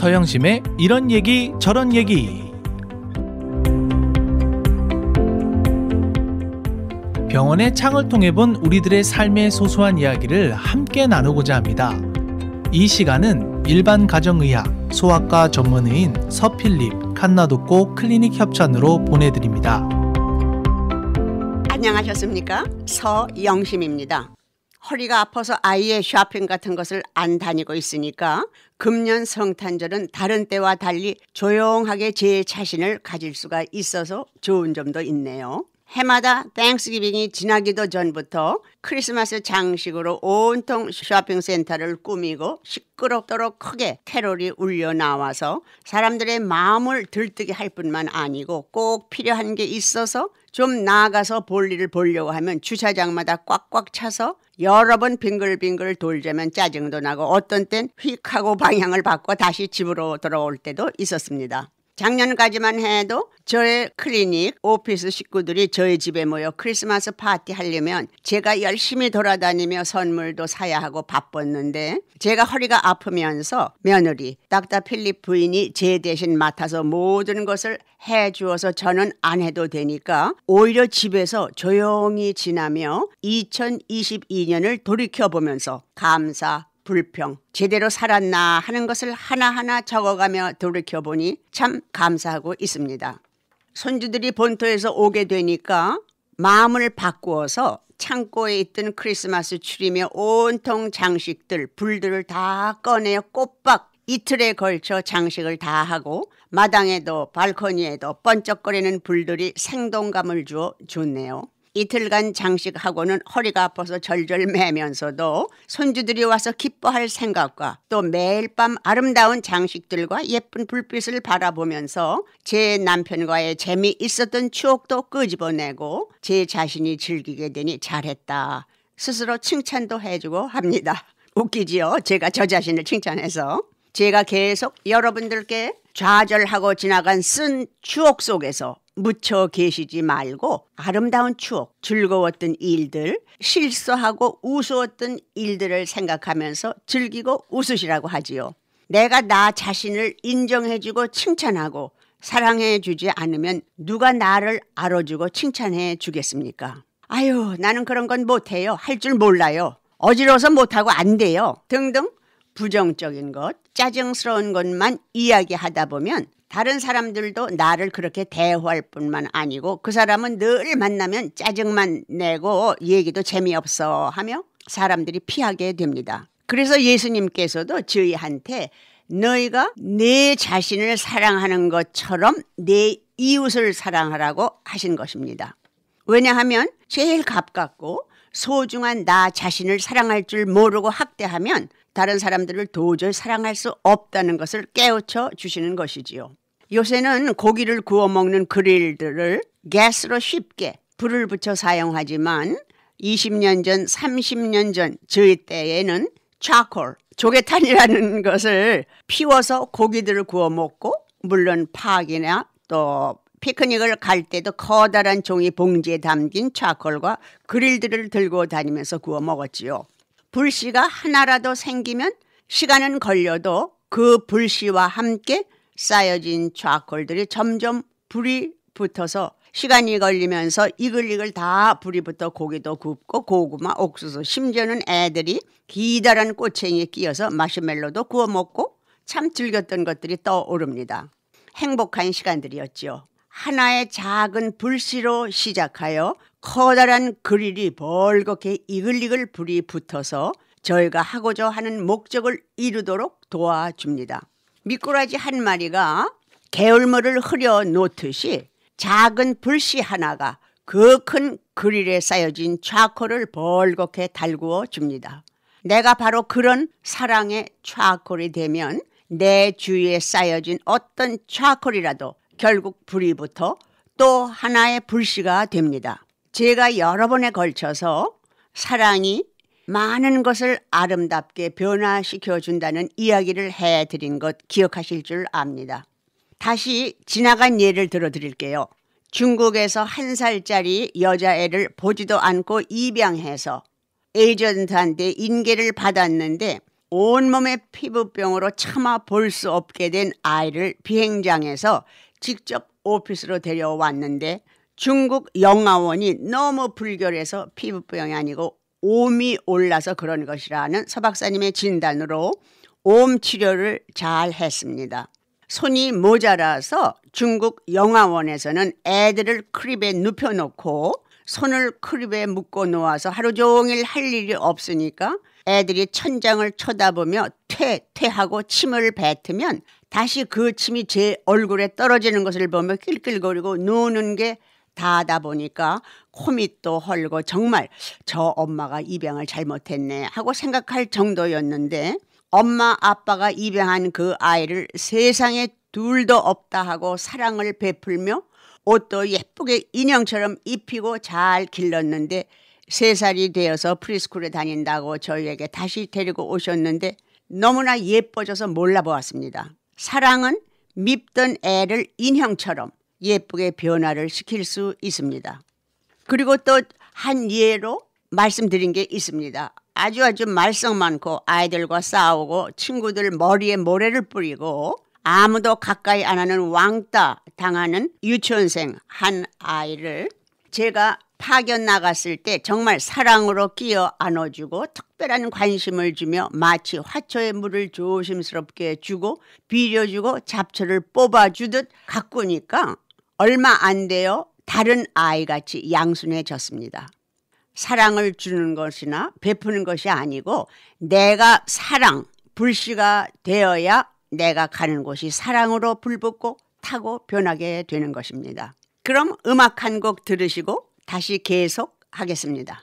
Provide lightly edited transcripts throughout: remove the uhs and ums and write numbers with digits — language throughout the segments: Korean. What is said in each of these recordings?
서영심의 이런 얘기 저런 얘기. 병원의 창을 통해 본 우리들의 삶의 소소한 이야기를 함께 나누고자 합니다. 이 시간은 일반 가정의학, 소아과 전문의인 서필립 칸나독고 클리닉 협찬으로 보내드립니다. 안녕하셨습니까? 서영심입니다. 허리가 아파서 아이의 쇼핑 같은 것을 안 다니고 있으니까 금년 성탄절은 다른 때와 달리 조용하게 제 자신을 가질 수가 있어서 좋은 점도 있네요. 해마다 땡스기빙이 지나기도 전부터 크리스마스 장식으로 온통 쇼핑센터를 꾸미고 시끄럽도록 크게 캐롤이 울려 나와서 사람들의 마음을 들뜨게 할 뿐만 아니고 꼭 필요한 게 있어서 좀 나아가서 볼일을 보려고 하면 주차장마다 꽉꽉 차서 여러 번 빙글빙글 돌자면 짜증도 나고 어떤 땐 휙 하고 방향을 바꿔 다시 집으로 돌아올 때도 있었습니다. 작년까지만 해도 저의 클리닉, 오피스 식구들이 저희 집에 모여 크리스마스 파티 하려면 제가 열심히 돌아다니며 선물도 사야 하고 바빴는데 제가 허리가 아프면서 며느리, 닥터 필립 부인이 제 대신 맡아서 모든 것을 해주어서 저는 안 해도 되니까 오히려 집에서 조용히 지나며 2022년을 돌이켜보면서 감사, 불평, 제대로 살았나 하는 것을 하나하나 적어가며 돌이켜보니 참 감사하고 있습니다. 손주들이 본토에서 오게 되니까 마음을 바꾸어서 창고에 있던 크리스마스 추리며 온통 장식들, 불들을 다 꺼내어 꼬박 이틀에 걸쳐 장식을 다 하고 마당에도 발코니에도 번쩍거리는 불들이 생동감을 주어 좋네요. 이틀간 장식하고는 허리가 아파서 절절 매면서도 손주들이 와서 기뻐할 생각과 또 매일 밤 아름다운 장식들과 예쁜 불빛을 바라보면서 제 남편과의 재미있었던 추억도 끄집어내고 제 자신이 즐기게 되니 잘했다. 스스로 칭찬도 해주고 합니다. 웃기지요? 제가 저 자신을 칭찬해서. 제가 계속 여러분들께 좌절하고 지나간 쓴 추억 속에서 묻혀 계시지 말고 아름다운 추억, 즐거웠던 일들, 실수하고 우스웠던 일들을 생각하면서 즐기고 웃으시라고 하지요. 내가 나 자신을 인정해주고 칭찬하고 사랑해주지 않으면 누가 나를 알아주고 칭찬해 주겠습니까? 아유, 나는 그런 건 못해요. 할 줄 몰라요. 어지러워서 못하고 안 돼요. 등등 부정적인 것, 짜증스러운 것만 이야기하다 보면 다른 사람들도 나를 그렇게 대화할 뿐만 아니고 그 사람은 늘 만나면 짜증만 내고 얘기도 재미없어 하며 사람들이 피하게 됩니다. 그래서 예수님께서도 저희한테 너희가 내 자신을 사랑하는 것처럼 내 이웃을 사랑하라고 하신 것입니다. 왜냐하면 제일 가깝고 소중한 나 자신을 사랑할 줄 모르고 학대하면 다른 사람들을 도저히 사랑할 수 없다는 것을 깨우쳐 주시는 것이지요. 요새는 고기를 구워 먹는 그릴들을 가스로 쉽게 불을 붙여 사용하지만 20년 전, 30년 전 저희 때에는 차콜, 조개탄이라는 것을 피워서 고기들을 구워 먹고 물론 파기나 또 피크닉을 갈 때도 커다란 종이 봉지에 담긴 차콜과 그릴들을 들고 다니면서 구워 먹었지요. 불씨가 하나라도 생기면 시간은 걸려도 그 불씨와 함께 쌓여진 차콜들이 점점 불이 붙어서 시간이 걸리면서 이글이글 다 불이 붙어 고기도 굽고 고구마, 옥수수, 심지어는 애들이 기다란 꼬챙이에 끼어서 마시멜로도 구워 먹고 참 즐겼던 것들이 떠오릅니다. 행복한 시간들이었죠. 하나의 작은 불씨로 시작하여 커다란 그릴이 벌겋게 이글이글 불이 붙어서 저희가 하고자 하는 목적을 이루도록 도와줍니다. 미꾸라지 한 마리가 게을물을 흐려 놓듯이 작은 불씨 하나가 그 큰 그릴에 쌓여진 차콜을 벌겋게 달구어 줍니다. 내가 바로 그런 사랑의 차콜이 되면 내 주위에 쌓여진 어떤 차콜이라도 결국 불이 붙어 또 하나의 불씨가 됩니다. 제가 여러 번에 걸쳐서 사랑이 많은 것을 아름답게 변화시켜준다는 이야기를 해드린 것 기억하실 줄 압니다. 다시 지나간 예를 들어드릴게요. 중국에서 1살짜리 여자애를 보지도 않고 입양해서 에이전트한테 인계를 받았는데 온몸에 피부병으로 차마 볼 수 없게 된 아이를 비행장에서 직접 오피스로 데려왔는데 중국 영아원이 너무 불결해서 피부병이 아니고 옴이 올라서 그런 것이라는 서 박사님의 진단으로 옴 치료를 잘 했습니다. 손이 모자라서 중국 영아원에서는 애들을 크립에 눕혀놓고 손을 크립에 묶어 놓아서 하루 종일 할 일이 없으니까 애들이 천장을 쳐다보며 퇴하고 침을 뱉으면 다시 그 침이 제 얼굴에 떨어지는 것을 보며 낄낄거리고 누는 게 다하다 보니까 코밑도 헐고 정말 저 엄마가 입양을 잘못했네 하고 생각할 정도였는데 엄마 아빠가 입양한 그 아이를 세상에 둘도 없다 하고 사랑을 베풀며 옷도 예쁘게 인형처럼 입히고 잘 길렀는데 3살이 되어서 프리스쿨에 다닌다고 저희에게 다시 데리고 오셨는데 너무나 예뻐져서 몰라보았습니다. 사랑은 밉던 애를 인형처럼 예쁘게 변화를 시킬 수 있습니다. 그리고 또 한 예로 말씀드린 게 있습니다. 아주 말썽 많고 아이들과 싸우고 친구들 머리에 모래를 뿌리고 아무도 가까이 안 하는 왕따 당하는 유치원생 한 아이를 제가 파견 나갔을 때 정말 사랑으로 끼어 안아주고 특별한 관심을 주며 마치 화초에 물을 조심스럽게 주고 비려주고 잡초를 뽑아주듯 가꾸니까 얼마 안 돼요. 다른 아이같이 양순해졌습니다. 사랑을 주는 것이나 베푸는 것이 아니고 내가 사랑, 불씨가 되어야 내가 가는 곳이 사랑으로 불붙고 타고 변하게 되는 것입니다. 그럼 음악 한 곡 들으시고 다시 계속하겠습니다.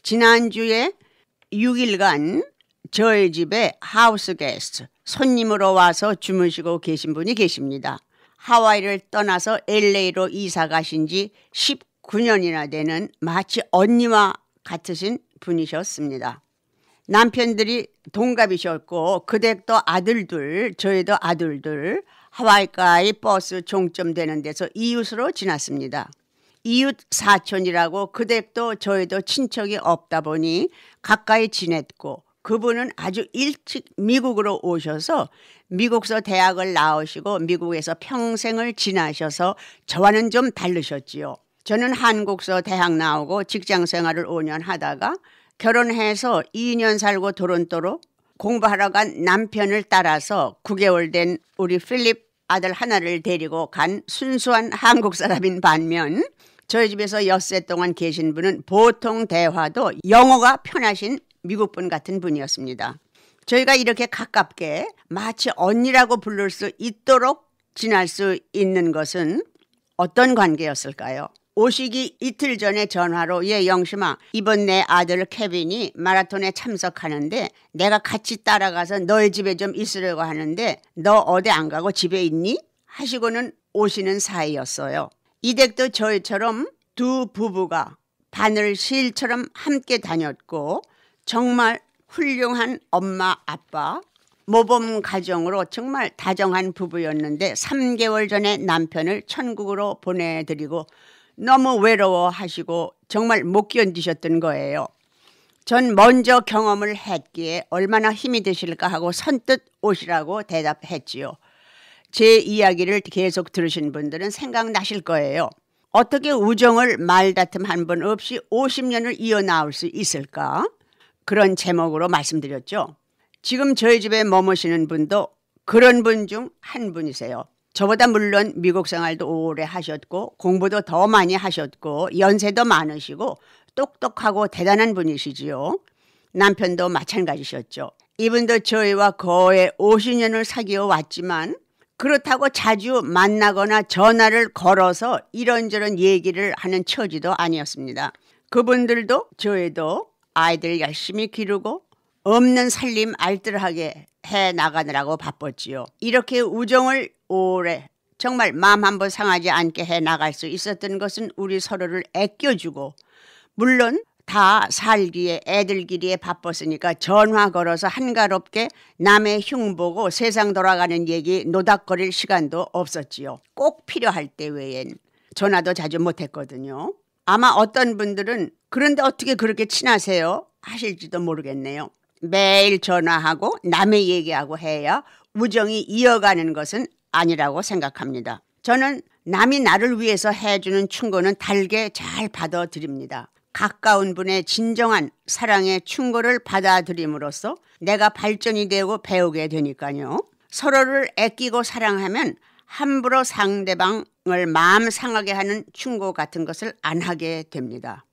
지난주에 6일간 저희 집에 하우스 게스트, 손님으로 와서 주무시고 계신 분이 계십니다. 하와이를 떠나서 LA로 이사 가신 지 19년이나 되는 마치 언니와 같으신 분이셨습니다. 남편들이 동갑이셨고 그 댁도 아들들, 저희도 아들들, 하와이까지 버스 종점되는 데서 이웃으로 지났습니다. 이웃 사촌이라고 그 댁도 저희도 친척이 없다 보니 가까이 지냈고 그분은 아주 일찍 미국으로 오셔서 미국서 대학을 나오시고 미국에서 평생을 지나셔서 저와는 좀 다르셨지요. 저는 한국서 대학 나오고 직장 생활을 5년 하다가 결혼해서 2년 살고 토론토로 공부하러 간 남편을 따라서 9개월 된 우리 필립 아들 하나를 데리고 간 순수한 한국 사람인 반면 저희 집에서 엿새 동안 계신 분은 보통 대화도 영어가 편하신 미국분 같은 분이었습니다. 저희가 이렇게 가깝게 마치 언니라고 부를 수 있도록 지낼 수 있는 것은 어떤 관계였을까요? 오시기 이틀 전에 전화로 "예, 영심아, 이번 내 아들 케빈이 마라톤에 참석하는데 내가 같이 따라가서 너희 집에 좀 있으려고 하는데 너 어디 안 가고 집에 있니?" 하시고는 오시는 사이였어요. 이 댁도 저희처럼 두 부부가 바늘 실처럼 함께 다녔고 정말 훌륭한 엄마 아빠 모범 가정으로 정말 다정한 부부였는데 3개월 전에 남편을 천국으로 보내드리고 너무 외로워하시고 정말 못 견디셨던 거예요. 전 먼저 경험을 했기에 얼마나 힘이 드실까 하고 선뜻 오시라고 대답했지요. 제 이야기를 계속 들으신 분들은 생각나실 거예요. 어떻게 우정을 말다툼 한 번 없이 50년을 이어나올 수 있을까? 그런 제목으로 말씀드렸죠. 지금 저희 집에 머무시는 분도 그런 분 중 한 분이세요. 저보다 물론 미국 생활도 오래 하셨고 공부도 더 많이 하셨고 연세도 많으시고 똑똑하고 대단한 분이시지요. 남편도 마찬가지셨죠. 이분도 저희와 거의 50년을 사귀어 왔지만 그렇다고 자주 만나거나 전화를 걸어서 이런저런 얘기를 하는 처지도 아니었습니다. 그분들도 저희도 아이들 열심히 기르고 없는 살림 알뜰하게 해나가느라고 바빴지요. 이렇게 우정을 오래 정말 마음 한번 상하지 않게 해나갈 수 있었던 것은 우리 서로를 아껴주고, 물론 다 살기에 애들끼리에 바빴으니까 전화 걸어서 한가롭게 남의 흉보고 세상 돌아가는 얘기 노닥거릴 시간도 없었지요. 꼭 필요할 때 외엔 전화도 자주 못했거든요. 아마 어떤 분들은 "그런데 어떻게 그렇게 친하세요?" 하실지도 모르겠네요. 매일 전화하고 남의 얘기하고 해야 우정이 이어가는 것은 아니라고 생각합니다. 저는 남이 나를 위해서 해주는 충고는 달게 잘 받아들입니다. 가까운 분의 진정한 사랑의 충고를 받아들임으로써 내가 발전이 되고 배우게 되니까요. 서로를 아끼고 사랑하면 함부로 상대방을 마음 상하게 하는 충고 같은 것을 안 하게 됩니다.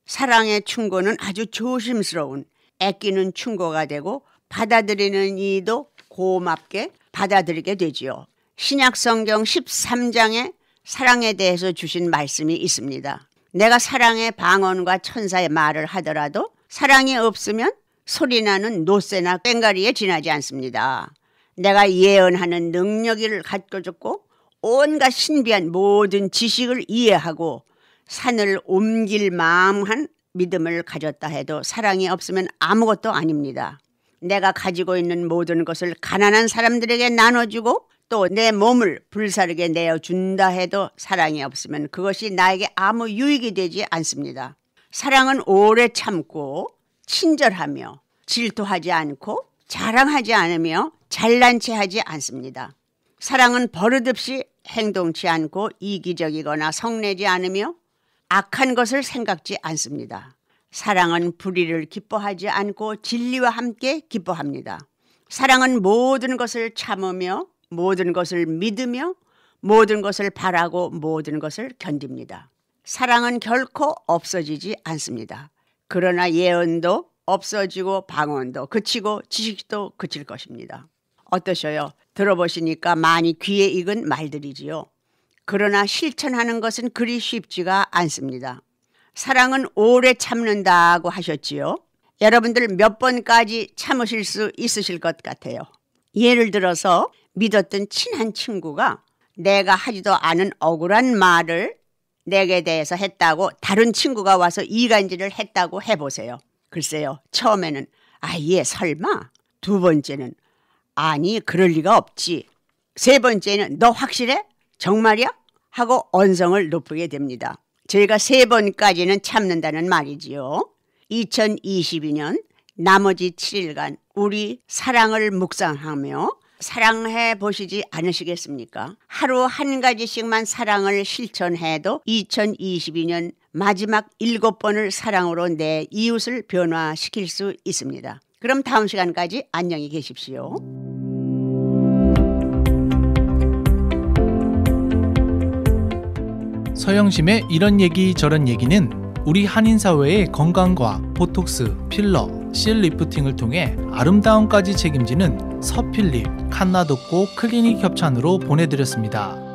사랑의 충고는 아주 조심스러운 아끼는 충고가 되고 받아들이는 이도 고맙게 받아들이게 되지요. 신약 성경 13장에 사랑에 대해서 주신 말씀이 있습니다. 내가 사랑의 방언과 천사의 말을 하더라도 사랑이 없으면 소리나는 노새나 꽹과리에 지나지 않습니다. 내가 예언하는 능력을 갖고 줬고 온갖 신비한 모든 지식을 이해하고 산을 옮길 마음한 믿음을 가졌다 해도 사랑이 없으면 아무것도 아닙니다. 내가 가지고 있는 모든 것을 가난한 사람들에게 나눠주고 또 내 몸을 불사르게 내어준다 해도 사랑이 없으면 그것이 나에게 아무 유익이 되지 않습니다. 사랑은 오래 참고 친절하며 질투하지 않고 자랑하지 않으며 잘난 체하지 않습니다. 사랑은 버릇없이 행동치 않고 이기적이거나 성내지 않으며 악한 것을 생각지 않습니다. 사랑은 불의를 기뻐하지 않고 진리와 함께 기뻐합니다. 사랑은 모든 것을 참으며 모든 것을 믿으며 모든 것을 바라고 모든 것을 견딥니다. 사랑은 결코 없어지지 않습니다. 그러나 예언도 없어지고 방언도 그치고 지식도 그칠 것입니다. 어떠셔요? 들어보시니까 많이 귀에 익은 말들이지요. 그러나 실천하는 것은 그리 쉽지가 않습니다. 사랑은 오래 참는다고 하셨지요. 여러분들 몇 번까지 참으실 수 있으실 것 같아요. 예를 들어서 믿었던 친한 친구가 내가 하지도 않은 억울한 말을 내게 대해서 했다고 다른 친구가 와서 이간질을 했다고 해보세요. 글쎄요. 처음에는 예 설마, 두 번째는 아니 그럴 리가 없지, 세 번째는 너 확실해? 정말이야? 하고 언성을 높이게 됩니다. 저희가 3번까지는 참는다는 말이지요. 2022년 나머지 7일간 우리 사랑을 묵상하며 사랑해 보시지 않으시겠습니까? 하루 한 가지씩만 사랑을 실천해도 2022년 마지막 7번을 사랑으로 내 이웃을 변화시킬 수 있습니다. 그럼 다음 시간까지 안녕히 계십시오. 서영심의 이런 얘기 저런 얘기는 우리 한인사회의 건강과 보톡스, 필러, 실 리프팅을 통해 아름다움까지 책임지는 서필립 칸나독고 클리닉 협찬으로 보내드렸습니다.